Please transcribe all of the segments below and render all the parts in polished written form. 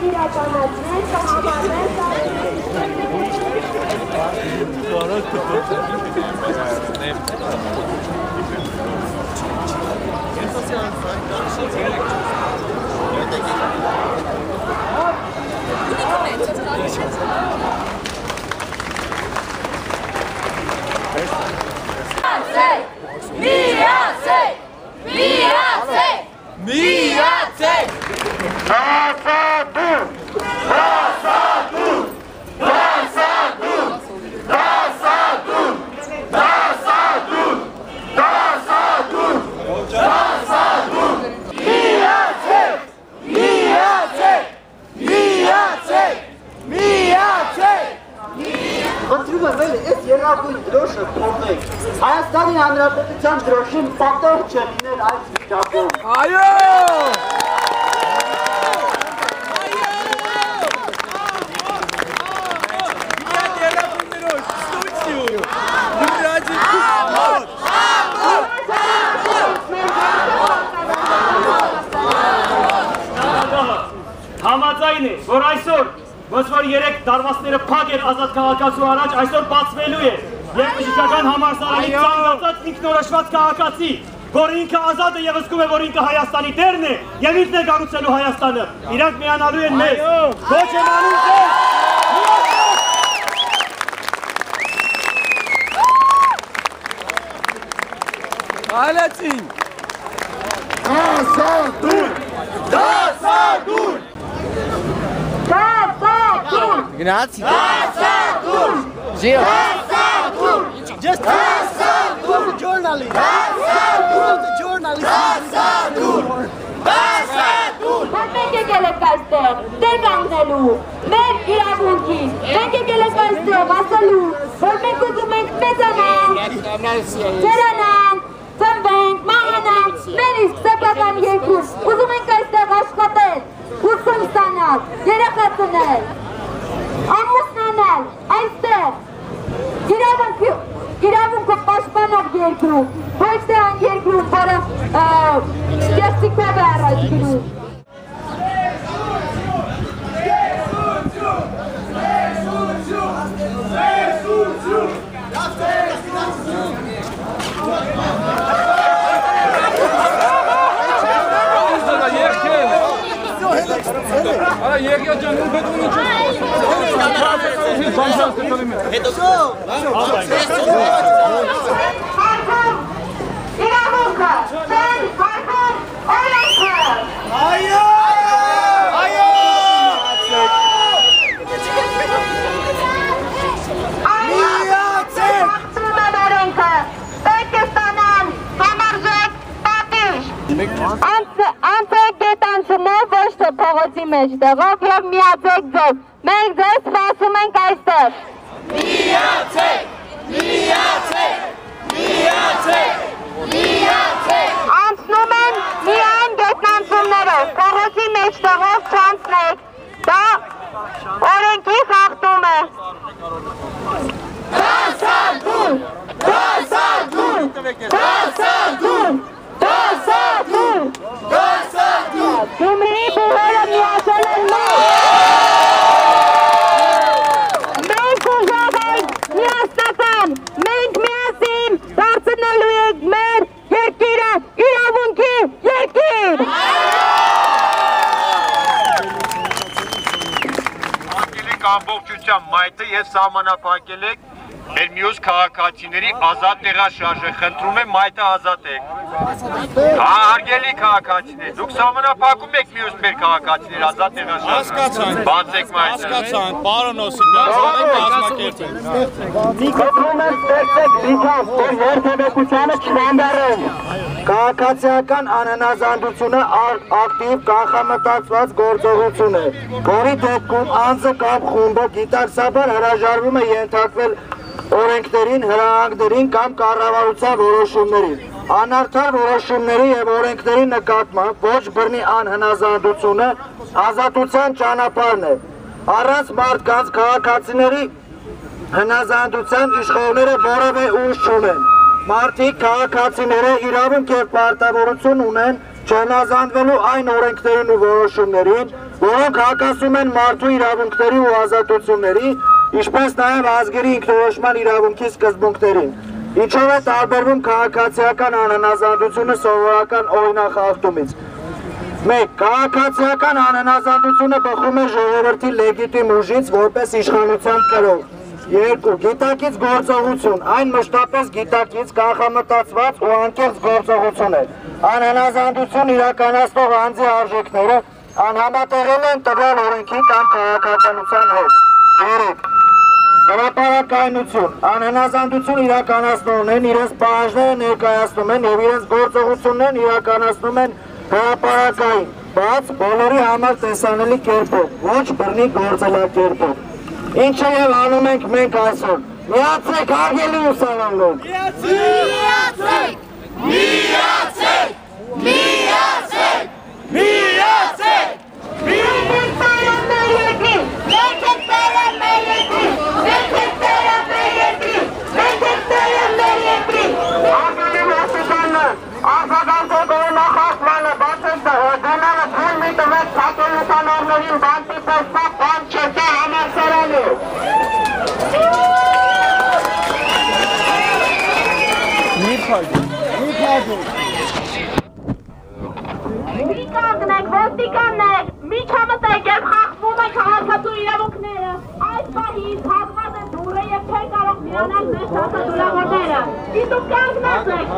իրականացնել Հայաստանի Հանրապետության դրոշին պատող չլիներ այս վիճակում։ Այո! Համաձայն է, որ այսօր ոնց որ 3 դարվածները փակ էր ազատ քաղաքացու առաջ, այսօր բացվելու է եւ բժշկական համալսարանի ցանկացած ինքնորոշված քաղաքացի, որ ինքը ազատ է եւ զգում է, որ ինքը Հայաստանի տերն է եւ ինքն է կառուցելու Հայաստանը, իրանք միանալու են մեզ, ոչ եմ անում ձեզ։ Այլացին։ Դասադուր! Դասադուր! Դասադուր! Grazie. Դասադուր! Zio. Դասադուր! Just Դասադուր! journalist. Դասադուր! The journalist. Դասադուր! Դասադուր! Մենք եկել ենք այստեղ, դեր կանգնելու, մեր իրավունքից, մենք եկել ենք այստեղ ասելու, որ մենք ուզում ենք մեծանանք, ծերանանք, ծնվենք, մահանանք, մեր իսկ սեփական երկրում, ուզում ենք այստեղ աշխատել, ուսում ստանալ, երեխա ծնել, ամուսնանալ, այստեղ, իրավունքը պաշտպանող երկրում, ոչ թե այն երկրում, որը կերտիկով է առաջ գնում։ Անցեք գետանցումով ոչ թե փողոցի մեջտեղով և միացեք ձեզ, մենք ձեզ սպասում ենք այստեղ։ Միացեք! Միացեք! Միացեք! Միացեք! Անցնում են միայն գետնանցումներով, փողոցի մեջտեղով չանցնեք, դա օրենքի խախտում է։ Դասադուր! Դասադուր! Դասադուր! Դասադուր! Դասադուր! Գյումրիի բուհերը միացել են մեզ։ Մենք ուժով ենք միասնական, մենք միասին դարձնելու ենք մեր երկիրը իրավունքի երկիր։ Անգելիկ ամբողջությամբ մայթը եւ սահմանափակել եք մեր մյուս քաղաքացիների ազատ տեղաշարժը, խնդրում եմ մայթը ազատեք։ Հարգելի քաղաքացիներ, դուք սահմանափակում եք մյուս մեր քաղաքացիների ազատ տեղաշարժը։ Բացեք մայթը։ Հասկացանք, պարոն Օսիպյան, կազմակերպենք։ Խնդրում եմ ստեղծեք վիճակ, որ երթևեկությանը չվանդարեն։ Քաղաքացիական անհնազանդությունը ակտիվ կանխամտածված գործողություն է, որի դեպքում անձը կամ խումբը գիտակցաբար հրաժարվում է ենթարկվել օրենքներին, հրահանգներին կամ կառավարության որոշումներին։ Անարդար որոշումների եւ օրենքների նկատմամբ ոչ բռնի անհնազանդությունը ազատության ճանապարհն է։ Առանց մարդկանց քաղաքացիների հնազանդության իշխողները որևէ ուժ չունեն։ Մարդիկ քաղաքացիները իրավունք եւ պարտավորություն ունեն չհնազանդվելու այն օրենքներին ու որոշումներին, որոնք հակասում են մարդու իրավունքների ու ազատությունների, ինչպես նաև ազգերի ինքնորոշման իրավունքի սկզբունքներին, ինչով է տարբերվում քաղաքացիական անհնազանդությունը սովորական օրինախախտումից։ 1. Քաղաքացիական անհնազանդությունը բխում է ժողովրդի լեգիտիմ ուժից որպես իշխանության կրող։ 2. Գիտակից գործողություն, այն մշտապես գիտակից կանխամտածված ու անկեղծ գործողություն է։ Անհնազանդություն իրականացնող անձի արժեքները անհամատեղել են տվյալ օրենքի կամ քաղաքականության հետ։ 3. Հրապարակայնություն, անհնազանդություն իրականացնողներն իրենց պահանջները ներկայացնում են և իրենց գործողություններն իրականացնում են հրապարակային, բաց բոլորի համար տեսանելի կերպով, ոչ բռնի գործելակերպով։ Ինչը և անում ենք մենք այսօր։ Միացեք հարգելի ուսանողներ։ Միացեք! Միացեք! Միացեք! Միացեք! Ոստիկաններ, միջամտեք և խախտվում են քաղաքացու իրավունքները, այս պահից հակված են դուռը և չեն կարող միանալ մեր դասադուլավորները, իսկ դուք կանգնած եք,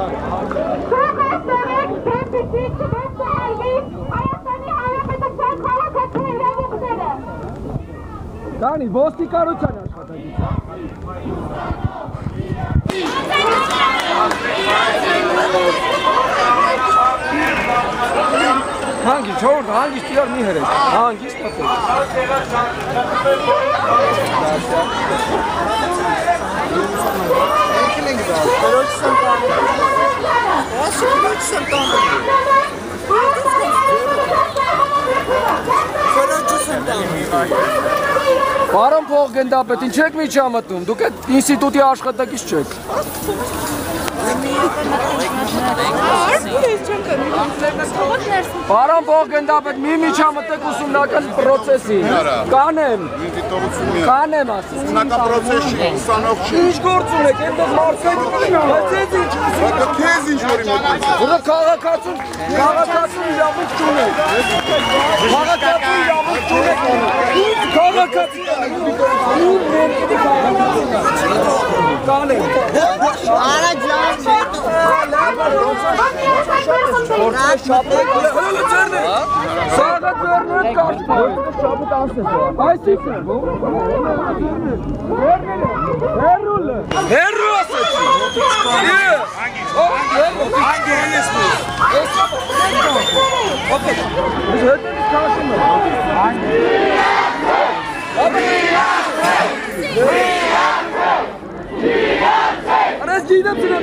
թող այստեղեք, թեպիցի չվեցահարվի Հայաստանի Հանրապետության քաղաքացու իրավունքները։ Դանի, ոստիկանության աշխատակից։ Հանգիստ, չորդ, հանգիստ իրար մի հրեք, հանգիստ տատեք։ Պարոն փոխգնդապետ, ինչ եք միջամտում, դուք այդ ինստիտուտի աշխատակից չեք։ Պարոն փոխգնդապետ, մի միջամտեք ուսումնական պրոցեսի, կանեմ ասում։ Ուսումնական պրոցեսի, ուսանող չի։ Ինչ գործ ունեք, այնտեղ մարդիկ Քեզ ինչ որի մոտեցի։ Որը քաղաքացուն իրավունք չունեք։ Քաղաքացուն իրավունք չունեք։ Քաղաքացուն կանեմ։ Arası giydim sınıf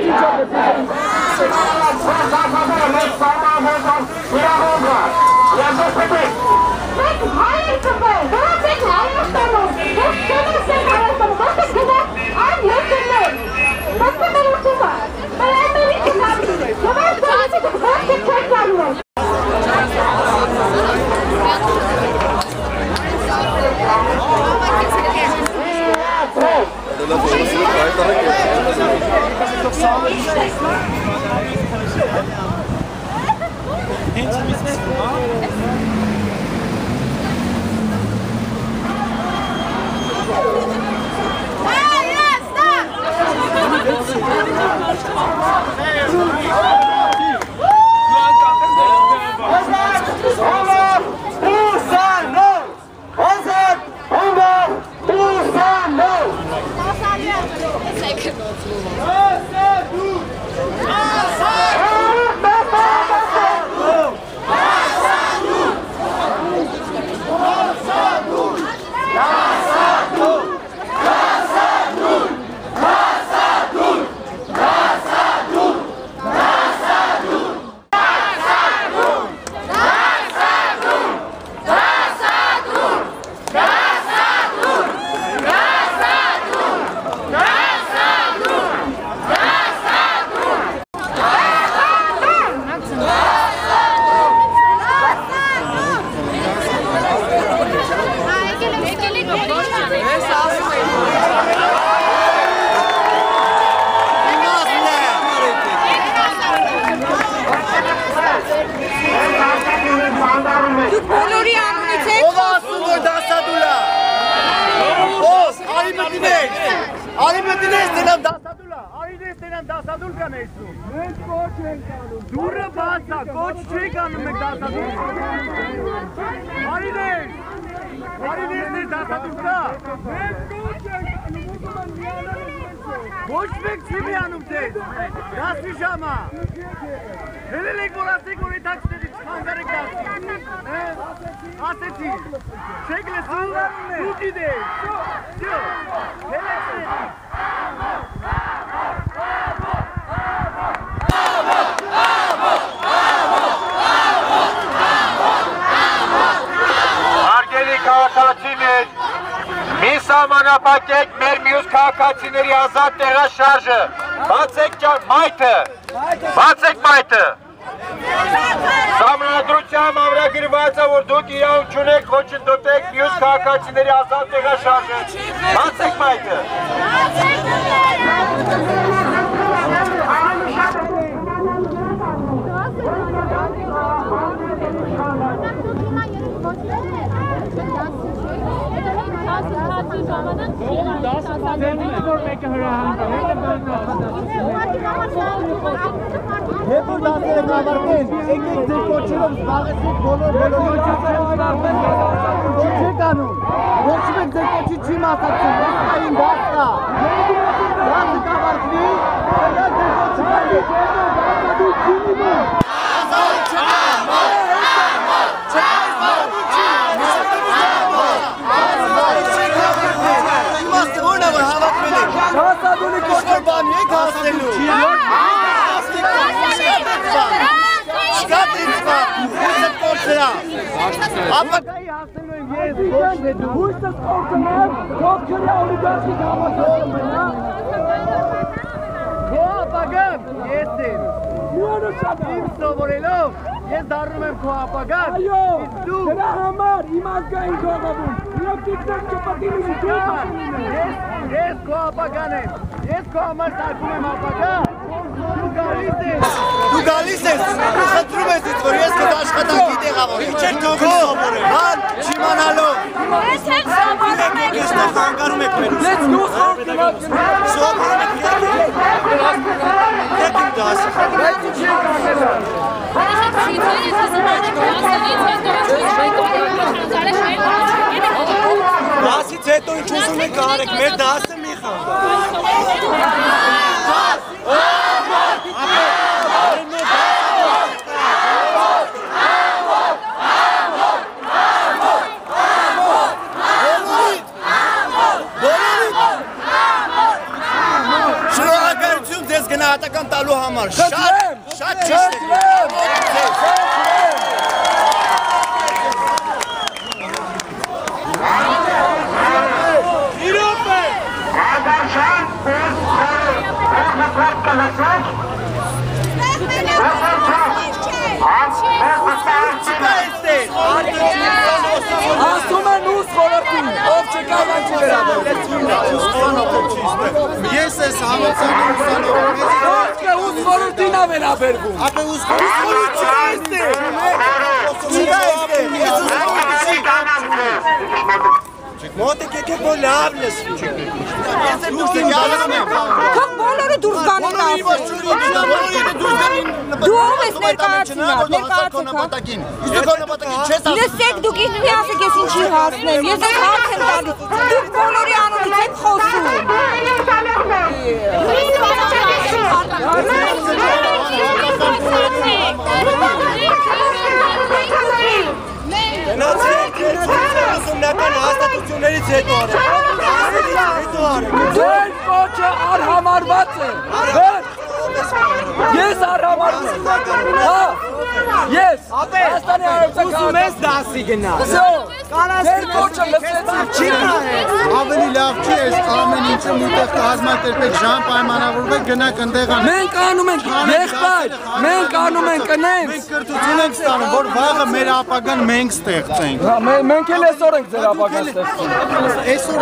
կանեյսում։ Մենք կոչ ենք անում։ Դուրը բաց է, կոչ չեք անում եք դասադուր։ Արիներ դասադուր կա։ Մենք կոչ ենք անում, ուզում են միանալու ոչ մեկ չի միանում ձեզ, դասի ժամա։ Հելել եք որ ասեք որ ետաքստերի չխանվեր եք դասի։ Ասեցի, չեք լսում, դու գիտեք, հելեք Հարգելի քաղաքացիներ, մի սահմանափակեք մեր մյուս քաղաքացիների ազատ տեղաշարժը, բացեք մայթը, Սահմանադրությամբ ամրագրված է, որ դուք իրավունք չունեք խոչընդոտեք մյուս քաղաքացիների ազատ տեղաշարժը, բացեք մայթը։ Հետո դասերը կավարտեն, եկեք ձեր կոչերով զբաղեցեք բոլոր չեք անում, ոչ մեկ ձեր կոչի չի մասնակցում, այն դաս կա, դասը կավարտվի, հետո ձեր կոչի Հասադունի կոչոր բանի եք հասնելու։ Շկատ ինձվա, հույսըտ կոչերա։ Ապակայի հասնելու եմ ես, ոչ հետու։ Հույսըտ կոչենար, կոչերի ալիգարքի կամասում են, Քո ապագան ես եմ։ Իմ սովորելով, ես դառնում եմ քո ապագան։ Այո, դրա համար իմ ազգային ժողովում, իրոք դիքնակ չպատին Ես քո ապագան եմ, ես քո համար սարքում եմ ապագա, դու գալիս ես, ու խնդրում ես ինձ, որ ես քեզ աշխատանքի տեղավոր եմ, չեք թողի սովորել, հան, չիմանալով, ես տեղ հանգարում եք մեր սովորում եք, եք իմ դասը, Դասից հետո ինչ ուզում եք արեք, մեր դասը մի խանդ։ Շնորհակալություն ձեզ գնահատական տալու համար, շատ ճիշտ եք։ Ասում են ուս խորորդին, ով չկավան չի վերաբերում։ Ես ես համոցանի ուսանող։ Ո՞վ խորորդին է վերաբերվում։ Ապե ուս խորորդին է։ Մոտեք եկեք որ լավ լսվի։ Ես եմ դուրս գալու եմ։ Թող բոլորը դուրս գանեն ասել։ Դու ով ես ներկայացնա, ներկայացեք։ Լսեք դուք ինձ մի ասեք ես ինչի հասնեմ, ես ես հարց եմ տալիս, դուք բոլորի անունից եք խոսում։ Ուսումնական հաստատություններից հետո արեք։ Ձեր կոչը արհամարված է։ Ես արհամարվում եմ։ Ես։ Հայաստանի Հանրապետության ուզում ես դասի գնալ։ Ձեր կոչը լսեցիք չի կարել։ Ավելի լավ չի ես ամեն ինչը միտեղ կազմակերպեք ժամ պայմանավորվեք գնաք ընդեղ անեք։ Մենք անում ենք եղբայր, մենք անում ենք կնենք։ Մենք կրթություն ենք ստանում, որ վաղը մեր ապագան մենք ստեղծենք։ Մենք էլ այսօր ենք ձեր ապագան ստեղծում։ Այսօր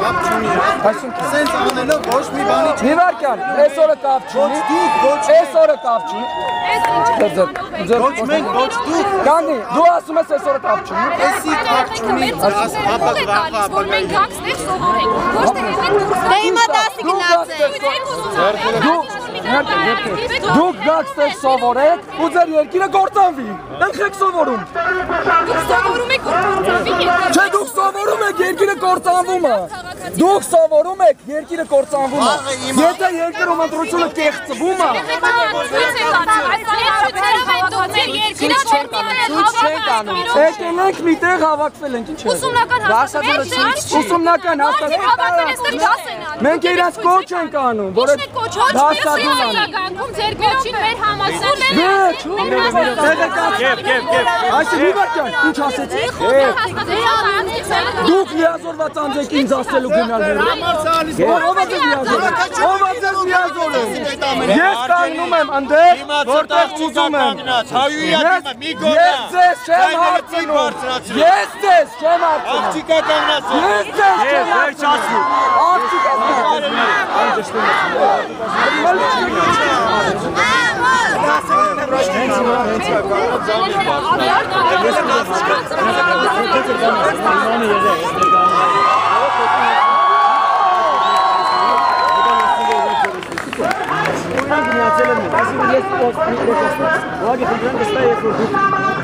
կապ չունի։ Այսինքն սենց անելով ոչ մի բանի չի։ Մի վարքյան, այսօրը կապ չունի։ Այսօրը կապ չունի։ Ոչ մենք, ոչ դու։ Կանի, դու ասում ես այսօրը կապ չունի։ Էսի կապ չունի։ Որ մենք գաքստեղ սովորենք, ոչ թե հետ դուրս։ Դե հիմա դասի գնացեք։ Դուք գաք ստեղ սովորեք ու ձեր երկիրը գործանվի։ Ընխեք սովորում։ Դուք սովորում եք գործանվի երկիրը։ Չէ, դուք սովորում եք երկիրը գործանվում է։ Դուք սովորում եք երկիրը գործանվում է։ Եթե երկրում ընտրությունը կեղծվում է։ Եկել ենք միտեղ հավաքվել ենք, ինչ է։ Ուսումնական Մենք իրաց կոչ ենք անում, որ դասադուն անում։ Ձեր կոչին մեր համալսարանը։ Այսինքն մի վարքյան, ինչ ասեցիք։ Դուք լիազորված անձեք ինձ ասելու գնալ վերում։ Ով ձեզ լիազորում։ Ես կանգնում եմ ընդեղ, որտեղ ուզում եմ։ Ես ձեզ չեմ հարցնում։ Ես ձեզ չեմ հարցնում։ Աղջիկա կանգնած։ Ես ձեզ չեմ հարցնում։ Աղջիկա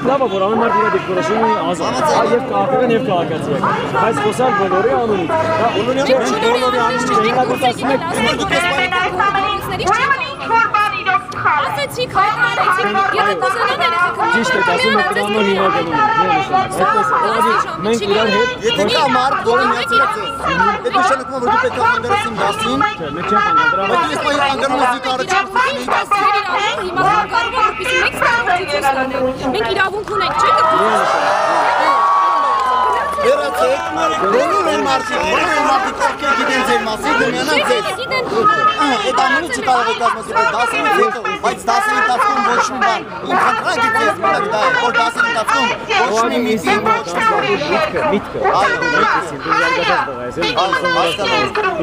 Լավ է, որ անմարդ իրա դեկորաշին ազատ և կաղաքական և կաղաքացի եք, բայց խոսալ բոլորի անունից։ Բոլորի անունից չհինագործացում եք։ Ասեցիք, հայտնարեցիք, եթե կուզենան երեխեքան։ Ճիշտ եք, ասում եք դրանով հիմա գնում ենք։ Մենք իրար հետ։ Եթե կա մարդ, որը միացել է ձեզ։ Այդ նշանակում է, որ դու պետք է խանգարեցին դասին։ Մենք չենք խանգարում։ Բայց ես պահի խանգարում ես դուք առաջին։ Հիմա կարող է որպեսի մեկ ստեղծություն ստանեք։ Մենք իրավունք ունենք, չէ՞ Վերացեք, բոլոր են մարդիկ, ովքեր գիտեն ձեր մասին, դմյանան ձեզ։ Այդ ամենը չկարող է կազմասիպել դասերից հետո, բայց դասերի ընթացքում ոչ մի բան։ Իմ խնդրանք է ձեզ մենակ դա է, որ դասերի ընթացքում ոչ մի միտինգ, ոչ մի միտքը։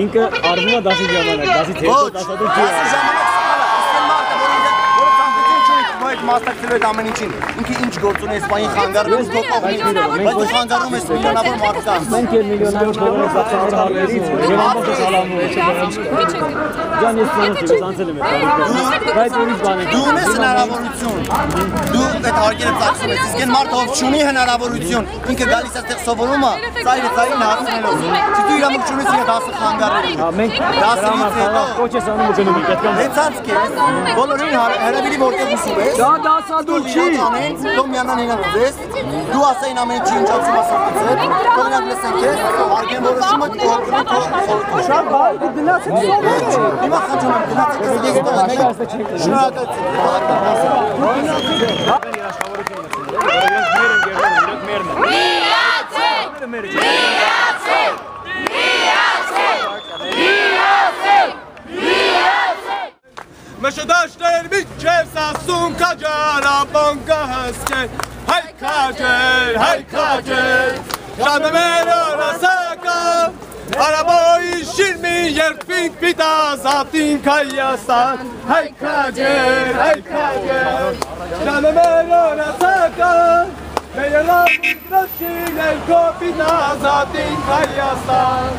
Ինքը արվում է դասի ժամանակ, դասից հետո դասադուր չի մասնակցելու այդ ամեն ինչին, ինքը ինչ գործ ունի Իսպանիայի խանգարում ես քո կողմից, բայց դու խանգարում ես միլիոնավոր մարդկանց։ Մենք էլ միլիոնավոր բոլորը ստացանք հարներից, եւ ամբողջ սալամը Ջան, ես ցանցել եմ այդ։ Բայց ուրիշ բան է։ Դու ունես հնարավորություն։ Դու այդ հարգերը ծախսում ես, իսկ այն մարդը ով չունի հնարավորություն, ինքը գալիս է այդտեղ սովորում է, ծայրը ծայրին հասնելով։ Չի դու իրավունք չունես իր դասը խանգարել։ Մենք դասից հետո կոչ ես անում ու գնում ենք այդքան։ Հենց կես, բոլորին հրավիրի որտեղ ուսում ես։ Դա դասադուլ չի։ Դու միանան ինան ձեզ, դու ասային ամեն ինչի ինչ ասում ասացել, կողնակ լսեն քեզ, արգեն որոշումը կողնակ շատ բայ գնացեք սովորեք։ Հիմա խնդրում եմ գնացեք ես տղաներ։ Մշդաշներ միջև սասում կաջարապան կհսկեն Հայ քաջեր, շանը մեր օրասական Արաբոյի շիրմի երդվինք պիտ ազատինք Հայաստան Հայ քաջեր, շանը մեր օրասական Մեր լավից նշին են կոպիտ ազատինք Հայաստան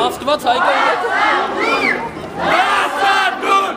Ավտված հայկան Դասադուն!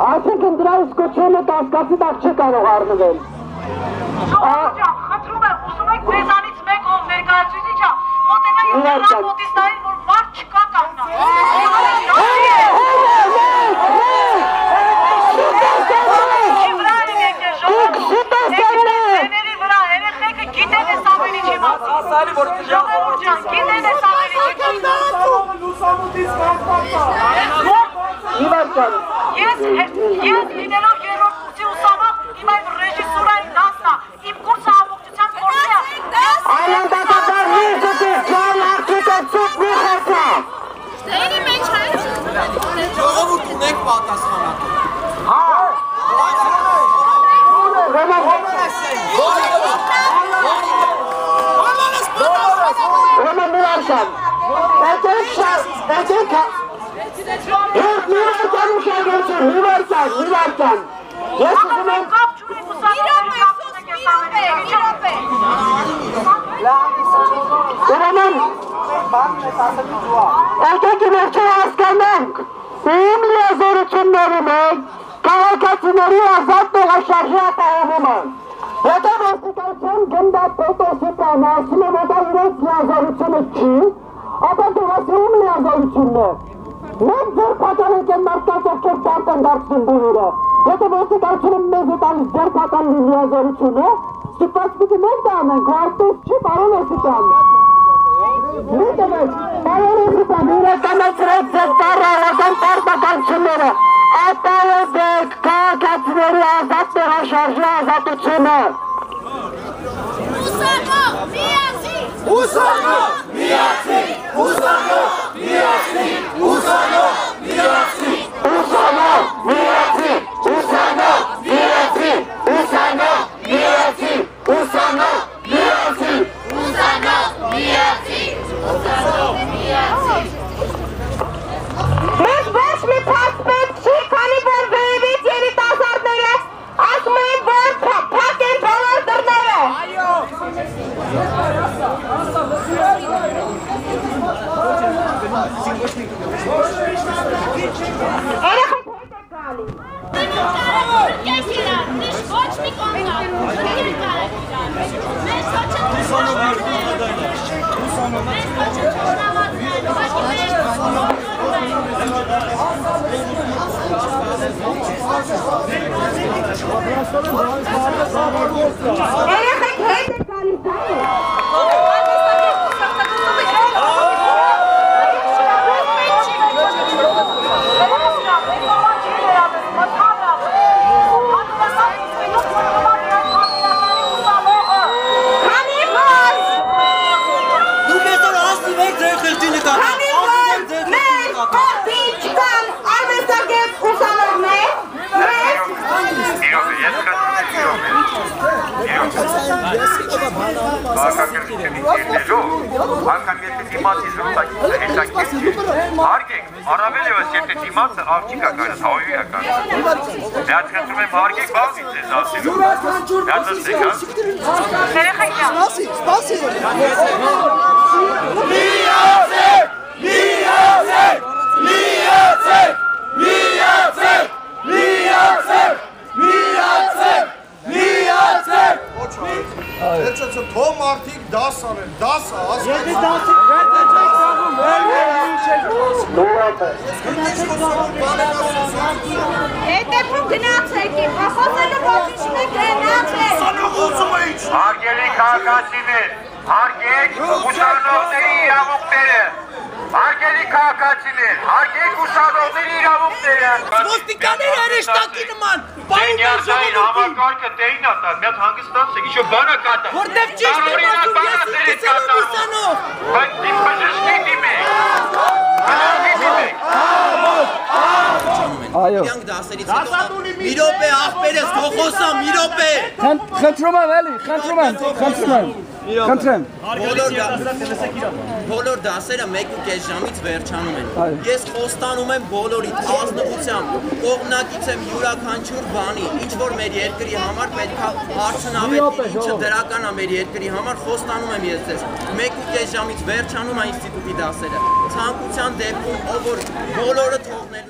Այսինքն դրա իսկ կոչելը կասկածի տակ չի կարող առնվել։ Ժողովուրդ ջան, խնդրում եմ, ուսում եք մեզանից մեկ ով այլի, որ Գիտեն ես Ես լինելով երրորդ կուրսի ուսանող, իմ այդ ռեժիսուրային դասն է, իմ կուրսը ամբողջությամբ կորսի է։ Այլանդակատար մի զուտից ջան աղջիկը ծուտ մի խեցա։ Դերի մեջ հայ։ Ժողովուրդ ունեք պատասխանատու։ Քաղաքացիների ազատ տեղաշարժի ապահովումը։ Եթե ոստիկանության գնդա պետոսի տանը ասում է, որ դա իրենց լիազորությունը չի, ապա դուրասի ում լիազորությունն է։ Մենք ձերբակալենք են մարդկանց, ովքեր պարտ են դարձնում բուհերը։ Եթե ոստիկանությունը մեզ է տալիս ձերբակալի լիազորությունը, ստիպված պիտի մենք դա անենք, ու այդպես չի, պարոն ոստիկան։ Մի տվեք, պարոն ոստիկան, իրականացրեք ձեր ծառայական պարտականությունները, ապահովեք քաղաքացիների ազատ տեղաշարժի ազատությունը։ Ուսանող միացի, ուսանող միացի, ուսանող միացի, ուսանող միացի, ուսանող միացի, ուսանող միացի, ուսանող միացի, ուսանող միացի, ուսանող միացի։ Մեզ ոչ մի փակ պետք չի, քանի որ վերևից երիտասարդները ասում են, որ փակ են բոլոր դռները։ Երեխեք հետ եք գալի։ Ոչ մի կոնկա։ Մեզ ոչ Երեխեք հետ եք գալի, Հարկամետի դիմացի զրուցակիցը հետաքրքիր հարգեք, առավել ևս եթե դիմացը աղջիկ է կանես, հավելի է կանես։ Միած խնդրում եմ հարգեք բաղձից ձեզ ասելու։ Միած ասեք, հա։ երեխեք ջան։ Սպասի։ Միացեք, միացեք, միացեք, միացեք, միացեք, միացեք, միացեք։ Երջոցը թող մարդիկ դաս անեն, դաս ասկան։ Հետևում գնացեք, խոսելու ոչինչ գնացեք։ Հարգելի քաղաքացիներ, հարգեք ուսանողների իրավունքները։ Հարգելի քաղաքացիներ, հարգեք ուսանողների իրավունքները։ Ոստիկանները հրեշտակի նման։ Դենյարդային համակարգը տեին ատար, միատ հանգստացեք, իչո բանը կատար։ Որտև ճիշտ եմ ասում, ես ինքս եմ ուսանող։ Բայց իմ բժշկի դիմեք։ Այո։ Իրանք դասերից հետո մի րոպե աղբերս թող խոսամ, մի րոպե։ Խնդրում եմ էլի, խնդրում եմ։ Խնդրեմ։ Բոլոր դասերը 1.5 ժամից վերջանում են։ Ես խոստանում եմ բոլորիդ ազնվությամբ, կողմնակից եմ յուրաքանչյուր բանի, ինչ որ մեր երկրի համար պետք է արդյունավետ լինի, ինչը դրական է մեր երկրի համար, խոստանում եմ ես ձեզ։ 1.5 ժամից վերջանում է ինստիտուտի դասերը։ Ցանկության դեպքում ով որ բոլորը թողնելու են